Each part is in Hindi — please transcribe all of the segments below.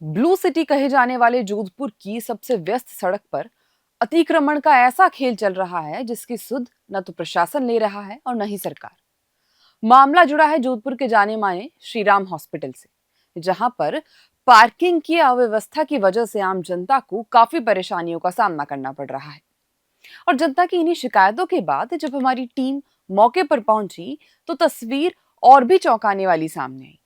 ब्लू सिटी कहे जाने वाले जोधपुर की सबसे व्यस्त सड़क पर अतिक्रमण का ऐसा खेल चल रहा है जिसकी सुध न तो प्रशासन ले रहा है और न ही सरकार। मामला जुड़ा है जोधपुर के जाने माने श्री राम हॉस्पिटल से, जहां पर पार्किंग की अव्यवस्था की वजह से आम जनता को काफी परेशानियों का सामना करना पड़ रहा है। और जनता की इन्हीं शिकायतों के बाद जब हमारी टीम मौके पर पहुंची तो तस्वीर और भी चौंकाने वाली सामने आई।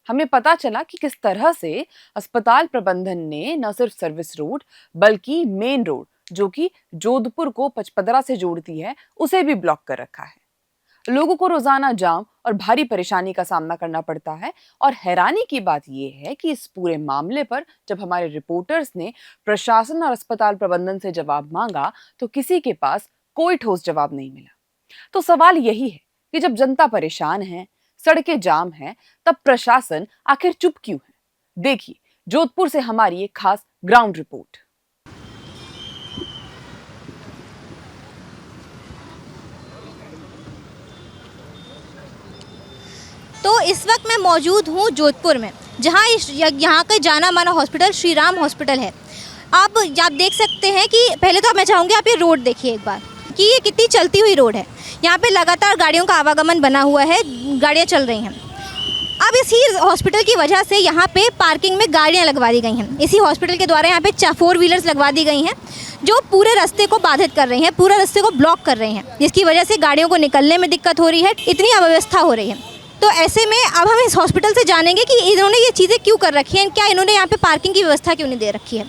हमें पता चला कि किस तरह से अस्पताल प्रबंधन ने न सिर्फ सर्विस रोड बल्कि मेन रोड, जो कि जोधपुर को पचपदरा से जोड़ती है, उसे भी ब्लॉक कर रखा है। लोगों को रोजाना जाम और भारी परेशानी का सामना करना पड़ता है। और हैरानी की बात यह है कि इस पूरे मामले पर जब हमारे रिपोर्टर्स ने प्रशासन और अस्पताल प्रबंधन से जवाब मांगा तो किसी के पास कोई ठोस जवाब नहीं मिला। तो सवाल यही है कि जब जनता परेशान है, सड़कें जाम हैं, तब प्रशासन आखिर चुप क्यों है? देखिए जोधपुर से हमारी एक खास ग्राउंड रिपोर्ट। तो इस वक्त मैं मौजूद हूँ जोधपुर में, जहाँ यहाँ का जाना माना हॉस्पिटल श्री राम हॉस्पिटल है। आप देख सकते हैं कि पहले तो मैं चाहूँगी आप ये रोड देखिए एक बार कि ये कितनी चलती हुई रोड है। यहाँ पे लगातार गाड़ियों का आवागमन बना हुआ है, गाड़ियाँ चल रही हैं। अब इसी हॉस्पिटल की वजह से यहाँ पे पार्किंग में गाड़ियाँ लगवा दी गई हैं। इसी हॉस्पिटल के द्वारा यहाँ पे 4 व्हीलर्स लगवा दी गई हैं जो पूरे रास्ते को बाधित कर रही हैं, पूरे रास्ते को ब्लॉक कर रही हैं, जिसकी वजह से गाड़ियों को निकलने में दिक्कत हो रही है, इतनी अव्यवस्था हो रही है। तो ऐसे में अब हम इस हॉस्पिटल से जानेंगे कि इन्होंने ये चीज़ें क्यों कर रखी हैं, क्या इन्होंने यहाँ पे पार्किंग की व्यवस्था क्यों नहीं दे रखी है।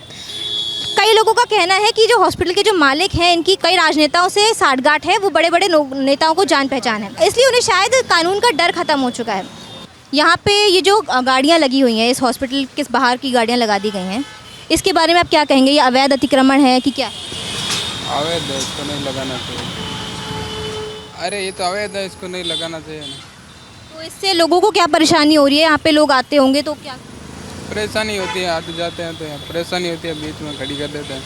कई लोगों का कहना है कि जो हॉस्पिटल के जो मालिक हैं, इनकी कई राजनेताओं से साठगांठ है, वो बड़े बड़े नेताओं को जान पहचान है, इसलिए उन्हें शायद कानून का डर खत्म हो चुका है। यहाँ पे ये जो गाड़ियाँ लगी हुई हैं, इस हॉस्पिटल के बाहर की गाड़ियाँ लगा दी गई हैं, इसके बारे में आप क्या कहेंगे? ये अवैध अतिक्रमण है कि क्या? अवैध है, इसको नहीं लगाना चाहिए। अरे ये तो अवैध है, इसको नहीं लगाना चाहिए ना। तो इससे लोगों को क्या परेशानी हो रही है? यहाँ पे लोग आते होंगे तो क्या परेशानी होती है, आते जाते हैं तो यहाँ परेशानी होती है, बीच में खड़ी कर देते हैं।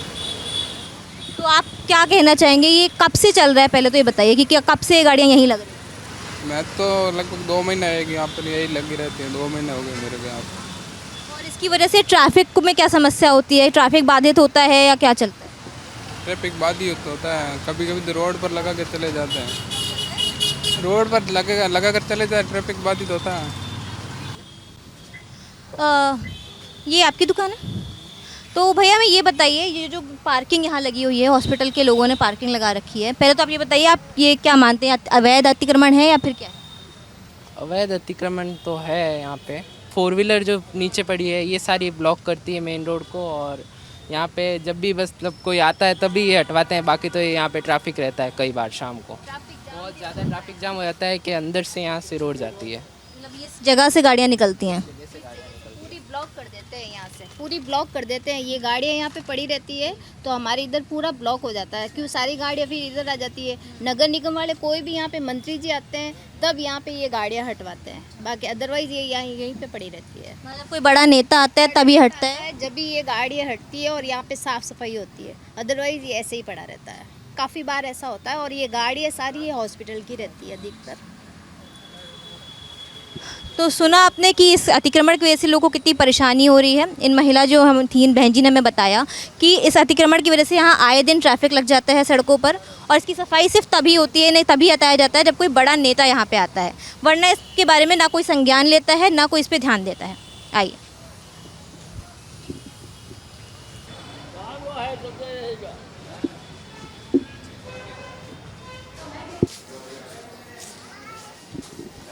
तो आप क्या कहना चाहेंगे? ये कब से चल रहा है, पहले तो ये बताइए कि क्या कब से ये गाड़ियाँ यहीं लग रही हैं? मैं तो लगभग 2 महीने है कि यहाँ पर यही लगी रहती है, 2 महीने हो गए मेरे को यहाँ पर। और इसकी वजह से ट्रैफिक में क्या समस्या होती है? ट्रैफिक बाधित होता है या क्या चलता है? ट्रैफिक बाधित होता है, कभी कभी तो रोड पर लगा के चले जाते हैं, रोड पर लगा कर चले जाए, ट्रैफिक बाधित होता है। ये आपकी दुकान है? तो भैया मैं ये बताइए, ये जो पार्किंग यहाँ लगी हुई है, हॉस्पिटल के लोगों ने पार्किंग लगा रखी है, पहले तो आप ये बताइए, आप ये क्या मानते हैं, अवैध अतिक्रमण है या फिर क्या है? अवैध अतिक्रमण तो है यहाँ पे। 4 व्हीलर जो नीचे पड़ी है ये सारी ब्लॉक करती है मेन रोड को, और यहाँ पे जब भी बस मतलब कोई आता है तभी ये हटवाते हैं, बाकी तो यहाँ पे ट्रैफिक रहता है। कई बार शाम को बहुत ज़्यादा ट्रैफिक जाम हो जाता है कि अंदर से यहाँ से रोड जाती है। मतलब ये जगह से गाड़ियाँ निकलती हैं? पूरी ब्लॉक कर देते हैं, यहाँ से पूरी ब्लॉक कर देते हैं। ये गाड़ियाँ यहाँ पे पड़ी रहती है तो हमारे इधर पूरा ब्लॉक हो जाता है, क्यों सारी गाड़ियाँ फिर इधर आ जाती है। नगर निगम वाले कोई भी यहाँ पे मंत्री जी आते हैं तब यहाँ पे ये गाड़ियाँ हटवाते हैं, बाकी अदरवाइज ये यहीं पे पड़ी रहती है। मतलब कोई बड़ा नेता आता है तभी हटता है? जब भी ये गाड़ियाँ हटती है और यहाँ पे साफ सफाई होती है, अदरवाइज ये ऐसे ही पड़ा रहता है। काफ़ी बार ऐसा होता है और ये गाड़ियाँ सारी ये हॉस्पिटल की रहती है अधिकतर। तो सुना आपने कि इस अतिक्रमण की वजह से लोगों को कितनी परेशानी हो रही है। इन महिला जो हम थी, इन बहन जी ने हमें बताया कि इस अतिक्रमण की वजह से यहाँ आए दिन ट्रैफिक लग जाता है सड़कों पर, और इसकी सफाई सिर्फ तभी होती है, नहीं तभी हटाया जाता है जब कोई बड़ा नेता यहाँ पे आता है, वरना इसके बारे में ना कोई संज्ञान लेता है, ना कोई इस पर ध्यान देता है। आइए।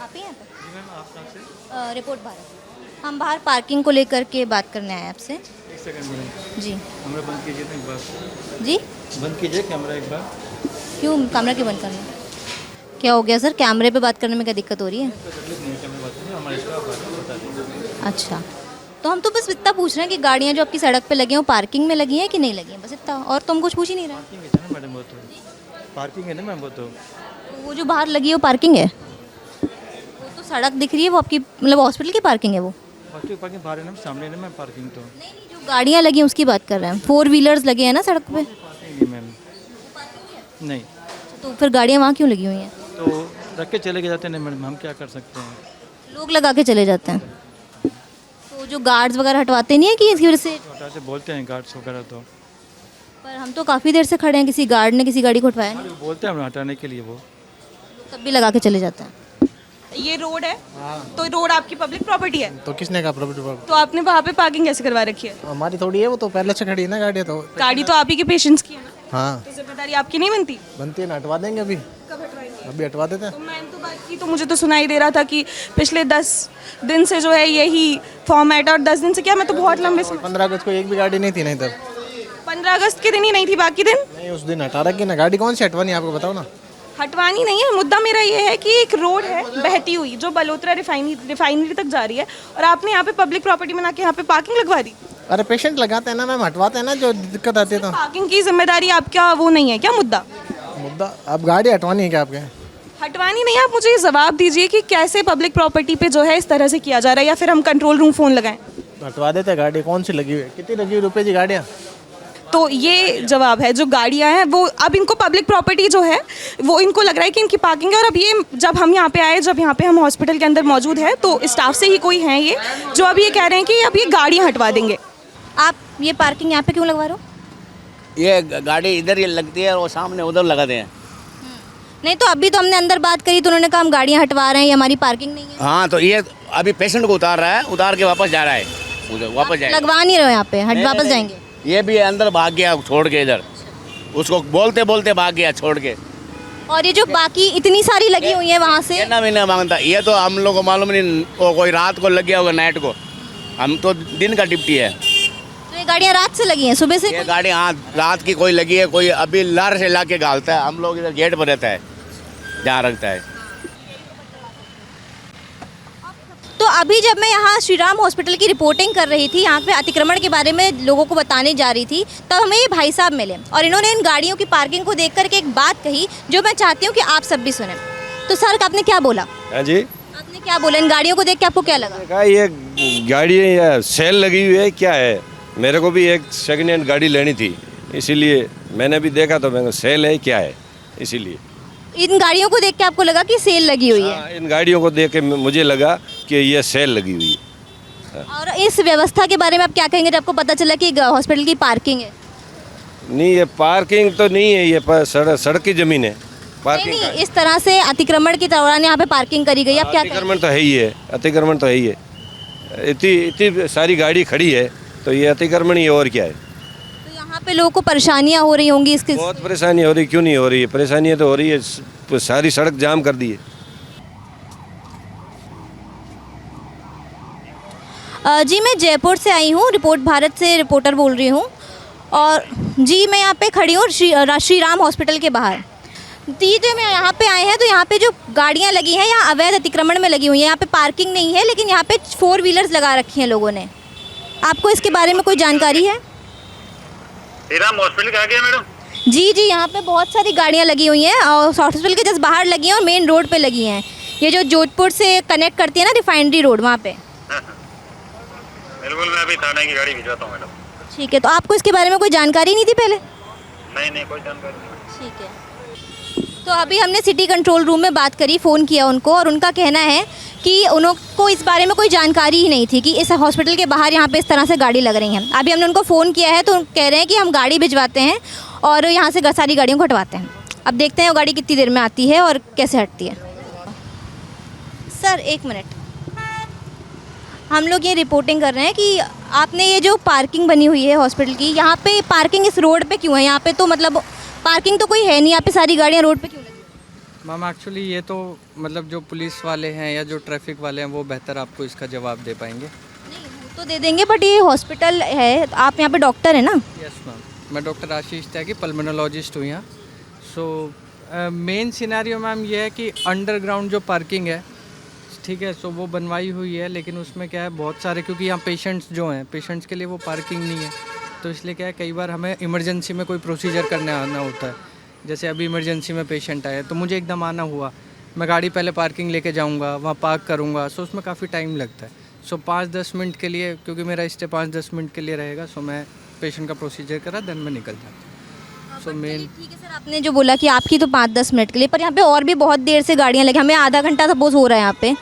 आप ही हैं पे? रिपोर्ट भारत। हम बाहर पार्किंग को लेकर के बात करने आए आपसे। एक सेकंड मैडम, जी कैमरा बंद कीजिए ना एक बार। जी, बंद कीजिए कैमरा एक बार। क्यों कैमरा क्यों बंद करना? क्या हो गया सर, कैमरे पे बात करने में क्या दिक्कत हो रही है? तकलीफ नहीं है, कैमरा बात कीजिए, हमारे स्टाफ आ रहे हैं, बता दीजिए। अच्छा, तो हम तो बस इतना पूछ रहे हैं कि गाड़ियाँ जो आपकी सड़क पे लगी हैं वो पार्किंग में लगी हैं कि नहीं लगी हैं, बस इतना, और तो हम कुछ पूछ ही नहीं रहे। पार्किंग है ना मैडम, वो तो पार्किंग है ना मैम, वो तो वो जो बाहर लगी है वो पार्किंग है? वो तो सड़क दिख रही है, वो आपकी मतलब हॉस्पिटल की पार्किंग है वो? हॉस्पिटल पार्किंग बाहर है ना, सामने है ना मैम पार्किंग। तो नहीं, जो गाड़ियाँ लगी हैं उसकी बात कर रहे हैं। 4 व्हीलर्स लगे हैं ना सड़क पे? पार्किंग नहीं मैम, नहीं। तो फिर गाड़ियाँ वहाँ क्यों लगी हुई हैं? तो रख के चले के जाते हैं ना मैडम, हम क्या कर सकते हैं। लोग लगा के चले जाते हैं। तो जो गार्ड्स वगैरह हटवाते नहीं है कि इसकी वजह से? हटाते बोलते हैं गार्ड्स वगैरह तो, पर हम तो काफ़ी देर से खड़े हैं, किसी गार्ड ने किसी गाड़ी को हटवाया नहीं, बोलते हैं हमें हटाने के लिए वो। तब भी लगा के चले जाते हैं। ये रोड है तो रोड आपकी पब्लिक प्रॉपर्टी है, तो किसने कहा प्रॉपर्टी? तो आपने वहाँ पे पार्किंग कैसे करवा रखी है? हमारी थोड़ी है, वो तो पहले से खड़ी है ना गाड़ी, तो गाड़ी तो आप ही के पेशेंट्स की है ना, हाँ तो जिम्मेदारी आपकी नहीं बनती? बनती है ना, हटवा देंगे अभी, कब हटवाएंगे? अभी हटवा देते हैं। तो मैंने तो बात की तो मुझे तो सुनाई दे रहा था कि पिछले 10 दिन से जो है यही फॉर्मेट, और 10 दिन से क्या, मैं तो बहुत लंबे समय, 15 अगस्त को एक भी गाड़ी नहीं थी, नहीं तब 15 अगस्त के दिन ही नहीं थी, बाकी दिन नहीं, उस दिन हटा रखी ना गाड़ी। कौन सी हटवानी आपको बताओ ना? हटवानी नहीं है। मुद्दा मेरा ये है कि एक रोड है बहती हुई जो बलोत्रा रिफाइनरी तक जा रही है, और आपने यहाँ पे पब्लिक प्रॉपर्टी बना के यहाँ पे पार्किंग लगवा दी। अरे पेशेंट लगाते हैं ना मैम, हटवाते हैं ना जो दिक्कत आती है तो। पार्किंग की जिम्मेदारी आपका वो नहीं है क्या मुद्दा? मुद्दा अब गाड़ी हटवानी है क्या आपके? हटवानी नहीं है। आप मुझे ये जवाब दीजिए कि कैसे पब्लिक प्रॉपर्टी पे जो है इस तरह से किया जा रहा है, या फिर हम कंट्रोल रूम फ़ोन लगाएं? हटवा देते हैं गाड़ी। कौन सी लगी हुई है? कितनी लगी हुई रुपए की गाड़ियाँ? तो ये जवाब है। जो गाड़ियां हैं वो अब इनको पब्लिक प्रॉपर्टी जो है वो इनको लग रहा है कि इनकी पार्किंग है, और अब ये जब हम यहाँ पे आए, जब यहाँ पे हम हॉस्पिटल के अंदर मौजूद है, तो स्टाफ से ही कोई हैं ये जो अब ये कह रहे हैं कि अब ये गाड़ियाँ हटवा देंगे। आप ये पार्किंग यहाँ पे क्यों लगवा रहे हो? ये गाड़ी इधर ये लगती है और वो सामने उधर लगाते हैं। नहीं तो अभी तो हमने अंदर बात करी तो उन्होंने कहा हम गाड़ियाँ हटवा रहे हैं, ये हमारी पार्किंग नहीं है। हाँ, तो ये अभी पेशेंट को उतार रहा है, उतार के वापस जा रहा है, उधर वापस जाएगा। लगवा नहीं रहे हो यहाँ पे, हट वापस जाएंगे? ये भी अंदर भाग गया छोड़ के, इधर उसको बोलते बोलते भाग गया छोड़ के। और ये जो बाकी इतनी सारी लगी हुई है वहाँ से, कहना भी नहीं मांगता। ये तो हम लोग को मालूम नहीं, वो कोई रात को लग गया होगा, नाइट को। हम तो दिन का ड्यूटी है। तो ये गाड़ियाँ रात से लगी हैं, सुबह से? ये गाड़ी हाँ रात की कोई लगी है, कोई अभी लार से ला के घालता है। हम लोग इधर गेट पर रहता है जहाँ रखता है। तो अभी जब मैं यहाँ श्री राम हॉस्पिटल की रिपोर्टिंग कर रही थी, यहाँ पे अतिक्रमण के बारे में लोगों को बताने जा रही थी, तब हमें ये भाई साहब मिले और इन्होंने इन गाड़ियों की पार्किंग को देख करके एक बात कही जो मैं चाहती हूँ कि आप सब भी सुने। तो सर आपने क्या बोला? हाँ जी, आपने क्या बोला? इन गाड़ियों को देख के आपको क्या लगा? कहा ये गाड़ी सेल लगी हुई है क्या है? मेरे को भी एक सेकंड हैंड गाड़ी लेनी थी, इसीलिए मैंने भी देखा तो मैंने सेल है क्या है, इसीलिए। इन गाड़ियों को देख के आपको लगा कि सेल लगी हुई है? हाँ, इन गाड़ियों को देख के मुझे लगा कि ये सेल लगी हुई है। और इस व्यवस्था के बारे में आप क्या कहेंगे जब आपको पता चला कि हॉस्पिटल की पार्किंग है? नहीं, ये पार्किंग तो नहीं है, ये सड़क की जमीन है। पार्किंग नहीं, इस तरह से अतिक्रमण के दौरान यहाँ पे पार्किंग करी गई, आप क्या कहेंगे? अतिक्रमण तो है ही है, अतिक्रमण तो है ही है। इतनी सारी गाड़ी खड़ी है तो ये अतिक्रमण ही है, और क्या है। तो यहाँ पे लोगों को परेशानियाँ हो रही होंगी इसके? बहुत परेशानी हो रही, क्यों नहीं हो रही है? परेशानियाँ तो हो रही है, सारी सड़क जाम कर दी है। जी मैं जयपुर से आई हूँ, रिपोर्ट भारत से रिपोर्टर बोल रही हूँ। और जी मैं यहाँ पे खड़ी हूँ श्री राम हॉस्पिटल के बाहर। जी जो मैं यहाँ पे आए हैं तो यहाँ पे जो गाड़ियाँ लगी हैं यहाँ अवैध अतिक्रमण में लगी हुई हैं। यहाँ पे पार्किंग नहीं है, लेकिन यहाँ पे 4 व्हीलर्स लगा रखी हैं लोगों ने। आपको इसके बारे में कोई जानकारी है? श्री राम हॉस्पिटल के आगे मैडम? जी जी, यहाँ पे बहुत सारी गाड़ियाँ लगी हुई हैं और हॉस्पिटल के जस्ट बाहर लगी हैं और मेन रोड पे लगी हैं। ये जो जोधपुर से कनेक्ट करती है ना रिफाइनरी रोड, वहाँ पे। बिल्कुल, मैं अभी थाने की गाड़ी भिजवाता हूँ मैडम। ठीक है, तो आपको इसके बारे में कोई जानकारी नहीं थी पहले? नहीं, कोई जानकारी नहीं। ठीक है। तो अभी हमने सिटी कंट्रोल रूम में बात करी, फ़ोन किया उनको, और उनका कहना है कि उनको इस बारे में कोई जानकारी ही नहीं थी कि इस हॉस्पिटल के बाहर यहाँ पे इस तरह से गाड़ी लग रही हैं। अभी हमने उनको फ़ोन किया है तो कह रहे हैं कि हम गाड़ी भिजवाते हैं और यहाँ से सारी गाड़ियों को हटवाते हैं। अब देखते हैं वो गाड़ी कितनी देर में आती है और कैसे हटती है। सर 1 मिनट, हम लोग ये रिपोर्टिंग कर रहे हैं कि आपने ये जो पार्किंग बनी हुई है हॉस्पिटल की, यहाँ पे पार्किंग इस रोड पे क्यों है? यहाँ पे तो मतलब पार्किंग तो कोई है नहीं, यहाँ पे सारी गाड़ियाँ रोड पे क्यों लगी? मैम एक्चुअली ये तो मतलब जो पुलिस वाले हैं या जो ट्रैफिक वाले हैं वो बेहतर आपको इसका जवाब दे पाएंगे। नहीं वो तो दे देंगे, बट ये हॉस्पिटल है, आप यहाँ पे डॉक्टर है ना? यस मैम, मैं डॉक्टर आशीष त्यागी, पल्मोनोलॉजिस्ट हूँ यहाँ। सो मेन सिनेरियो मैम ये है कि अंडरग्राउंड जो पार्किंग है, ठीक है, सो वो बनवाई हुई है, लेकिन उसमें क्या है बहुत सारे, क्योंकि यहाँ पेशेंट्स जो हैं, पेशेंट्स के लिए वो पार्किंग नहीं है, तो इसलिए क्या है कई बार हमें इमरजेंसी में कोई प्रोसीजर करने आना होता है। जैसे अभी इमरजेंसी में पेशेंट आए तो मुझे एकदम आना हुआ, मैं गाड़ी पहले पार्किंग लेके जाऊंगा, वहाँ पार्क करूँगा, सो उसमें काफ़ी टाइम लगता है। सो 5-10 मिनट के लिए, क्योंकि मेरा स्टे 5-10 मिनट के लिए रहेगा, सो मैं पेशेंट का प्रोसीजर करा देन मैं निकल जाता हूँ। सो मेन ठीक है सर, आपने जो बोला कि आपकी तो 5-10 मिनट के लिए, पर यहाँ पे और भी बहुत देर से गाड़ियाँ लगी, हमें आधा घंटा सपोज हो रहा है यहाँ पे।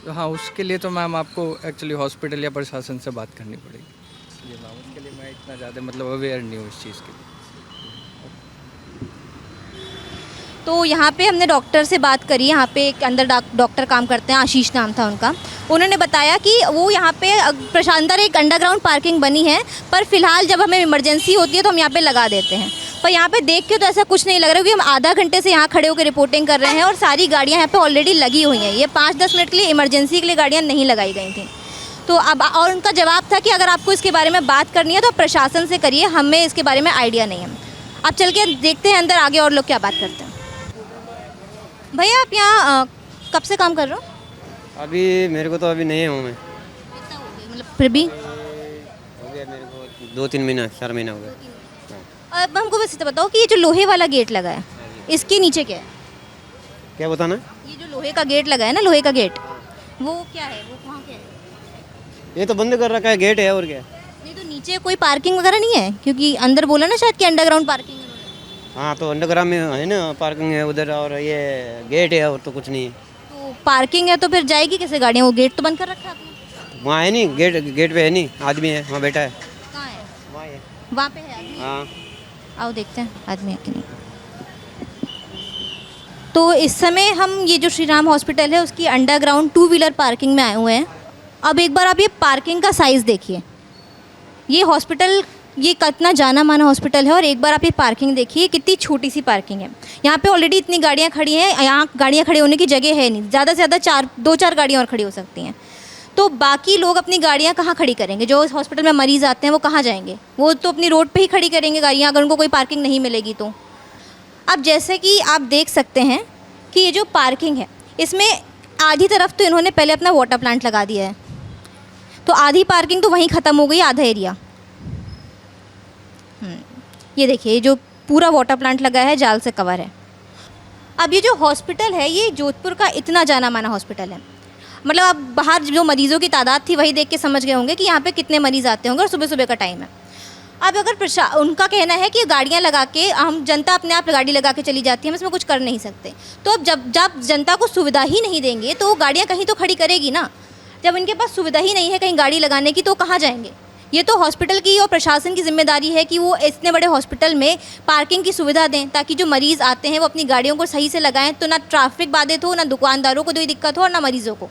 हाँ, उसके लिए तो मैम आपको एक्चुअली हॉस्पिटल या प्रशासन से बात करनी पड़ेगी, इसलिए मैम उसके लिए मैं इतना ज़्यादा मतलब अवेयर नहीं हूँ इस चीज़ के लिए। तो यहाँ पे हमने डॉक्टर से बात करी, यहाँ पे एक अंदर डॉक्टर काम करते हैं, आशीष नाम था उनका। उन्होंने बताया कि वो यहाँ पे अंदर एक अंडरग्राउंड पार्किंग बनी है, पर फिलहाल जब हमें इमरजेंसी होती है तो हम यहाँ पे लगा देते हैं। पर यहाँ पे देख के तो ऐसा कुछ नहीं लग रहा, क्योंकि हम आधा घंटे से यहाँ खड़े होकर रिपोर्टिंग कर रहे हैं और सारी गाड़ियाँ यहाँ पे ऑलरेडी लगी हुई हैं। ये 5-10 मिनट के लिए इमरजेंसी के लिए गाड़ियाँ नहीं लगाई गई थी। तो अब और उनका जवाब था कि अगर आपको इसके बारे में बात करनी है तो प्रशासन से करिए, हमें इसके बारे में आइडिया नहीं है। अब चल के देखते हैं अंदर आगे और लोग क्या बात करते हैं। भैया आप यहाँ कब से काम कर रहे हो? अभी मेरे को तो अभी नहीं हूँ मैं, मतलब फिर भी हो गया मेरे को 2-3 महीना 4 महीना हो गया। अब हमको बस इतना बताओ कि ये जो लोहे वाला गेट लगा है इसके नीचे क्या है? क्या बताना? ये जो लोहे का गेट लगा है ना, लोहे का गेट, वो क्या है? वो वहाँ क्या है? ये तो बंद कर रखा है, गेट है और क्या। नहीं तो नीचे कोई पार्किंग वगैरह नहीं है? क्योंकि अंदर बोला ना शायद कि अंडरग्राउंड पार्किंग है। हाँ तो अंडरग्राउंड में है ना पार्किंग है उधर, और ये गेट है और तो कुछ नहीं है। तो पार्किंग है तो फिर जाएगी कैसे गाड़ियाँ? वो गेट तो बंद कर रखा है आपने। वहाँ है नहीं, गेट पे है नहीं, आदमी है वहाँ बैठा है। कहाँ है? वहाँ है। वहाँ पे है आदमी? हाँ आओ देखते हैं आदमी है कि नहीं। तो इस समय हम ये जो श्री राम हॉस्पिटल है उसकी अंडरग्राउंड 2 व्हीलर पार्किंग में आए हुए हैं। अब एक बार आप ये पार्किंग का साइज़ देखिए। ये हॉस्पिटल ये कितना जाना माना हॉस्पिटल है, और एक बार आप ये पार्किंग देखिए कितनी छोटी सी पार्किंग है। यहाँ पे ऑलरेडी इतनी गाड़ियाँ खड़ी हैं, यहाँ गाड़ियाँ खड़े होने की जगह है नहीं, ज़्यादा से ज़्यादा 2-4 गाड़ियाँ और खड़ी हो सकती हैं। तो बाकी लोग अपनी गाड़ियाँ कहाँ खड़ी करेंगे? जो हॉस्पिटल में मरीज़ आते हैं वो कहाँ जाएंगे? वो तो अपनी रोड पे ही खड़ी करेंगे गाड़ियाँ, अगर उनको कोई पार्किंग नहीं मिलेगी तो। अब जैसे कि आप देख सकते हैं कि ये जो पार्किंग है इसमें आधी तरफ तो इन्होंने पहले अपना वाटर प्लांट लगा दिया है, तो आधी पार्किंग तो वहीं ख़त्म हो गई, आधा एरिया। ये देखिए जो पूरा वाटर प्लांट लगा है जाल से कवर है। अब ये जो हॉस्पिटल है ये जोधपुर का इतना जाना माना हॉस्पिटल है, मतलब अब बाहर जो मरीज़ों की तादाद थी वही देख के समझ गए होंगे कि यहाँ पे कितने मरीज़ आते होंगे, और सुबह सुबह का टाइम है। अब अगर उनका कहना है कि गाड़ियाँ लगा के हम जनता अपने आप गाड़ी लगा के चली जाती है, हम इसमें कुछ कर नहीं सकते। तो अब जब जनता को सुविधा ही नहीं देंगे तो गाड़ियाँ कहीं तो खड़ी करेगी ना। जब इनके पास सुविधा ही नहीं है कहीं गाड़ी लगाने की तो कहाँ जाएंगे? ये तो हॉस्पिटल की और प्रशासन की जिम्मेदारी है कि वो इतने बड़े हॉस्पिटल में पार्किंग की सुविधा दें, ताकि जो मरीज़ आते हैं वो अपनी गाड़ियों को सही से लगाएं, तो ना ट्रैफिक बाधित हो, ना दुकानदारों को कोई दिक्कत हो, और ना मरीज़ों को।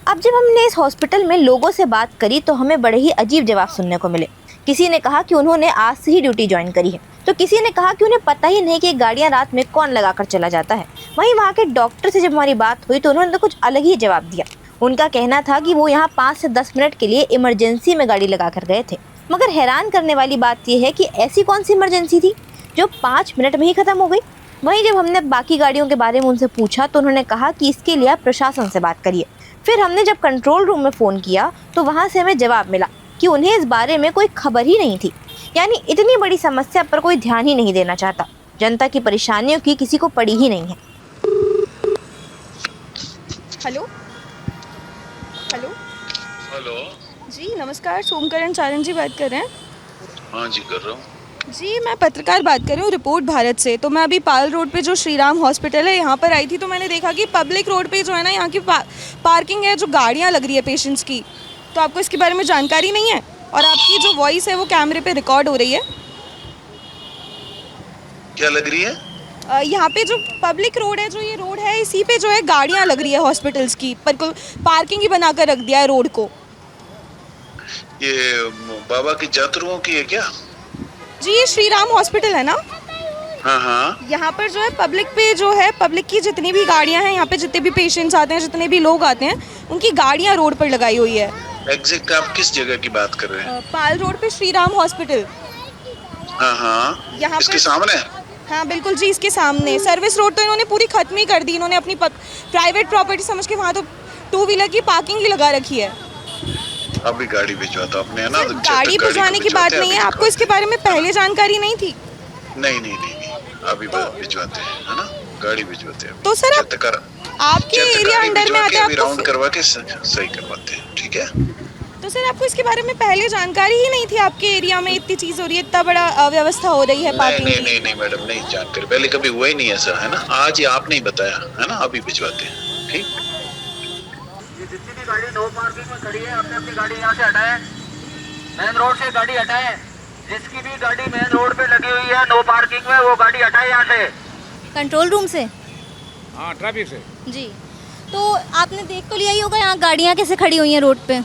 अब जब हमने इस हॉस्पिटल में लोगों से बात करी तो हमें बड़े ही अजीब जवाब सुनने को मिले। किसी ने कहा कि उन्होंने आज से ही ड्यूटी ज्वाइन करी है, तो किसी ने कहा कि उन्हें पता ही नहीं कि गाड़ियाँ रात में कौन लगा कर चला जाता है। वहीं वहाँ के डॉक्टर से जब हमारी बात हुई तो उन्होंने तो कुछ अलग ही जवाब दिया। उनका कहना था कि वो यहाँ 5 से 10 मिनट के लिए इमरजेंसी में गाड़ी लगा कर गए थे। मगर हैरान करने वाली बात यह है कि ऐसी कौन सी इमरजेंसी थी जो 5 मिनट में ही ख़त्म हो गई। वहीं जब हमने बाकी गाड़ियों के बारे में उनसे पूछा तो उन्होंने कहा कि इसके लिए आप प्रशासन से बात करिए। फिर हमने जब कंट्रोल रूम में फ़ोन किया तो वहाँ से हमें जवाब मिला कि उन्हें इस बारे में कोई खबर ही नहीं थी। यानी इतनी बड़ी समस्या पर कोई ध्यान ही नहीं देना चाहता। जनता की परेशानियों की किसी को पड़ी ही नहीं है। हेलो हेलो हेलो जी नमस्कार, सोमकरण चारण जी बात कर रहे हैं? हाँ जी कर रहा हूँ जी मैं पत्रकार बात कर रही हूँ रिपोर्ट भारत से। तो मैं अभी पाल रोड पे जो श्री राम हॉस्पिटल है यहाँ पर आई थी, तो मैंने देखा कि पब्लिक रोड पे जो है ना यहाँ की पार्किंग है, जो गाड़ियाँ लग रही है पेशेंट्स की, तो आपको इसके बारे में जानकारी नहीं है, और आपकी जो वॉइस है वो कैमरे पे रिकॉर्ड हो रही है। क्या लग रही है? यहाँ पे जो पब्लिक रोड है, जो ये रोड है, इसी पे जो है गाड़ियाँ लग रही है हॉस्पिटल्स की, पर पार्किंग ही बनाकर रख दिया है रोड को। ये बाबा की जातरुओं की है क्या? जी ये श्री राम हॉस्पिटल है ना? हाँ हाँ। यहाँ पर जो है पब्लिक पे जो है, पब्लिक की जितनी भी गाड़ियाँ हैं, यहाँ पे जितने भी पेशेंट्स आते हैं, जितने भी लोग आते हैं, उनकी गाड़ियाँ रोड पर लगाई हुई है। एग्जैक्ट आप किस जगह की बात कर रहे हैं? पाल रोड पे श्री राम हॉस्पिटल। हाँ हाँ, यहाँ इसके पर सामने? हाँ बिल्कुल जी, इसके सामने। सर्विस रोड तो इन्होंने पूरी खत्म ही कर दी। इन्होंने अपनी प्राइवेट प्रॉपर्टी समझ के वहाँ तो 2 व्हीलर की पार्किंग ही लगा रखी है। अभी गाड़ी भिजवाता आपने, है ना? गाड़ी भिजवाने की बात नहीं है, आपको इसके बारे में पहले जानकारी नहीं थी? नहीं नहीं नहीं नहीं, अभी भिजवाते हैं, है ना? गाड़ी भिजवाते हैं। तो सर आपके एरिया अंडर में आता है, आपको राउंड करवा के सही करवाते हैं, ठीक है? तो सर आपको इसके बारे में पहले जानकारी ही नहीं थी? आपके एरिया में इतनी चीज हो रही है, इतना बड़ा अव्यवस्था हो रही है पार्किंग की? नहीं नहीं मैडम, नहीं जानकारी, पहले कभी हुआ ही नहीं ऐसा, है ना? आज ही आपने ही बताया, है ना? अभी भिजवाते हैं, ठीक? गाड़ी नो पार्किंग में खड़ी है, अपनी अपनी गाड़ी यहाँ से हटाएं, मेन रोड से गाड़ी हटाएं। जिसकी भी गाड़ी मेन रोड पे लगी हुई है नो पार्किंग में, वो गाड़ी हटाए यहाँ से। कंट्रोल रूम से? हाँ, ट्रैफिक से जी। तो आपने देख तो लिया ही होगा यहाँ गाड़ियाँ कैसे खड़ी हुई हैं रोड पे।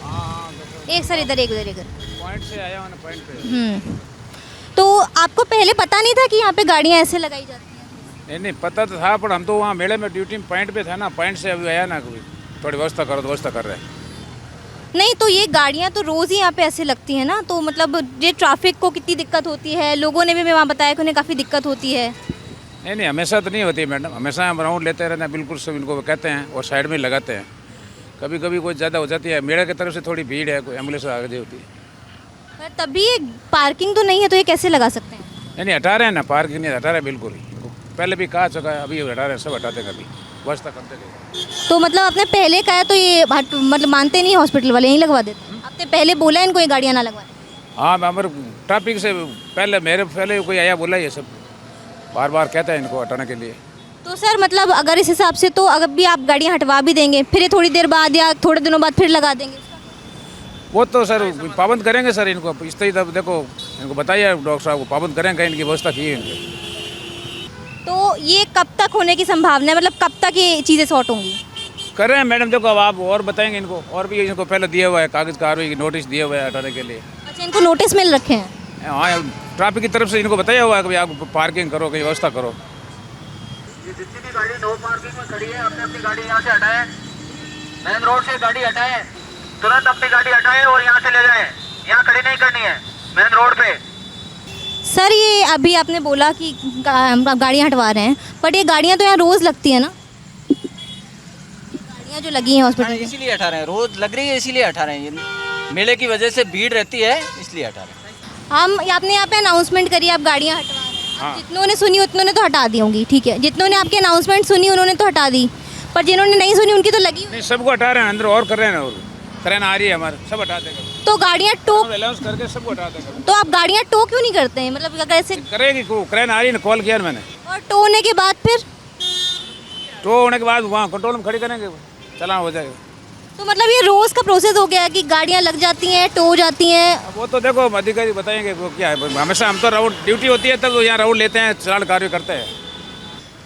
एक सर इधर एक उधर पॉइंट से आया हूँ, पॉइंट पे। तो आपको पहले पता नहीं था कि यहाँ पे गाड़ियाँ ऐसे लगाई जाती हैं? नहीं पता तो था, पर हम तो वहाँ मेले में ड्यूटी में पॉइंट पे था ना, पॉइंट से अभी आया ना, कभी थोड़ी व्यवस्था करो तो व्यवस्था कर रहे हैं। नहीं तो ये गाड़ियाँ तो रोज़ ही यहाँ पे ऐसे लगती हैं ना, तो मतलब ये ट्रैफिक को कितनी दिक्कत होती है, लोगों ने भी वहाँ बताया कि उन्हें काफ़ी दिक्कत होती है। नहीं हमेशा तो नहीं होती मैडम, हमेशा हम राउंड लेते रहते हैं, बिल्कुल सब इनको कहते हैं और साइड में लगाते हैं। कभी कभी कोई ज़्यादा हो जाती है, मेरे की तरफ से थोड़ी भीड़ है, कोई एम्बुलेंस आगे होती है। पर तभी ये पार्किंग तो नहीं है, तो ये कैसे लगा सकते हैं? नहीं हटा रहे हैं ना, पार्किंग नहीं हटा रहे हैं बिल्कुल ही, पहले भी कहा चुका है, अभी हटा रहे हैं, सब हटाते कभी व्यवस्था करते गए। तो मतलब आपने पहले कहा तो ये मतलब मानते नहीं, हॉस्पिटल वाले यहीं लगवा देते? आपने पहले बोला इनको ये गाड़ियाँ ना लगवाने? हाँ, हमारे ट्रैफिक से पहले मेरे पहले कोई आया बोला, ये सब बार बार कहता है इनको हटाने के लिए। तो सर मतलब अगर इस हिसाब से तो अगर भी आप गाड़ियाँ हटवा भी देंगे, फिर ये थोड़ी देर बाद या थोड़े दिनों बाद फिर लगा देंगे? वो तो सर पाबंद करेंगे सर इनको, इस तरह देखो इनको बताइए डॉक्टर साहब को, पाबंद करेंगे, इनकी व्यवस्था की है इनकी। तो ये कब तक होने की संभावना है, मतलब कब तक ये चीज़ें सॉर्ट होंगी? कर रहे हैं मैडम, देखो अब आप और बताएंगे इनको, और भी इनको पहले दिया हुआ है कागज़ कार्रवाई की नोटिस दिए हुए है हटाने के लिए। अच्छा, इनको नोटिस मिल रखे हैं? हाँ, ट्रैफिक की तरफ से इनको बताया हुआ है कि आप पार्किंग करो, कहीं व्यवस्था करो। जितनी भी गाड़ी नो पार्किंग में खड़ी है, अपनी अपनी गाड़ी यहाँ से हटाएं, मेन रोड से गाड़ी हटाएं, तुरंत अपनी गाड़ी हटाएं और यहाँ से ले जाएं, यहाँ खड़ी नहीं करनी है मेन रोड पे। सर ये अभी आपने बोला कि गाड़ियाँ हटवा रहे हैं, बट ये गाड़ियाँ तो यहाँ रोज़ लगती है ना, गाड़ियाँ जो लगी हैं हॉस्पिटल में? इसीलिए हटा रहे हैं, रोज़ लग रही है इसीलिए हटा रहे हैं, ये मेले की वजह से भीड़ रहती है इसलिए हटा रहे हैं। आपने यहाँ पे अनाउंसमेंट करी, आप गाड़ियाँ हटवा रहे हैं। हाँ। जितनों ने सुनी उतनों ने तो हटा दी होंगी, ठीक है, जितनों ने आपकी अनाउंसमेंट सुनी उन्होंने तो हटा दी, पर जिन्होंने नहीं सुनी उनकी तो लगी हुई। नहीं, सबको हटा रहे हैं, अंदर और कर रहे हैं ना, और ट्रेन आ रही है हमारे, सब हटा देंगे, तो गाड़ियाँ टो अनाउंस करके सबको हटा देंगे। तो आप गाड़ियाँ टो क्यों नहीं करते हैं, मतलब अगर ऐसे करेगी, क्रेन आ रही है ना, कॉल किया मैंने, और टो होने के बाद फिर टो होने के बाद वहाँ कंट्रोल में खड़ी करेंगे, चलान हो जाएगा। तो मतलब ये रोज़ का प्रोसेस हो गया है कि गाड़ियाँ लग जाती हैं, टो हो जाती हैं? वो तो देखो अधिकारी बताएंगे वो क्या है, हमेशा हम तो राउंड ड्यूटी होती है तब यहाँ राउंड लेते हैं, चलान कार्य करते हैं।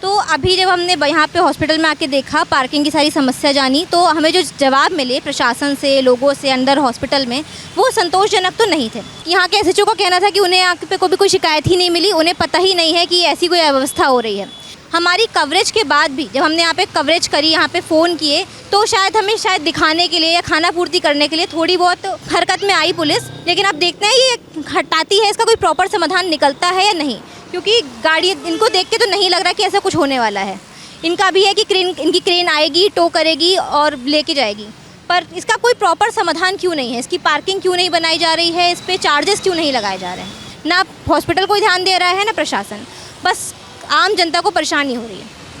तो अभी जब हमने यहाँ पे हॉस्पिटल में आके देखा, पार्किंग की सारी समस्या जानी, तो हमें जो जवाब मिले प्रशासन से, लोगों से अंदर हॉस्पिटल में, वो संतोषजनक तो नहीं थे। यहाँ के एसएचओ का कहना था कि उन्हें यहाँ पे कोई शिकायत ही नहीं मिली, उन्हें पता ही नहीं है कि ऐसी कोई अव्यवस्था हो रही है। हमारी कवरेज के बाद भी जब हमने यहाँ पे कवरेज करी, यहाँ पे फ़ोन किए, तो शायद हमें दिखाने के लिए या खाना पूर्ति करने के लिए थोड़ी बहुत हरकत में आई पुलिस, लेकिन अब देखते हैं ये हटाती है, इसका कोई प्रॉपर समाधान निकलता है या नहीं, क्योंकि गाड़ी इनको देख के तो नहीं लग रहा कि ऐसा कुछ होने वाला है। इनका भी है कि इनकी क्रेन आएगी, टो करेगी और लेके जाएगी, पर इसका कोई प्रॉपर समाधान क्यों नहीं है, इसकी पार्किंग क्यों नहीं बनाई जा रही है, इस पर चार्जेस क्यों नहीं लगाए जा रहे हैं, ना हॉस्पिटल को ध्यान दे रहा है ना प्रशासन, बस आम जनता को परेशानी हो रही है।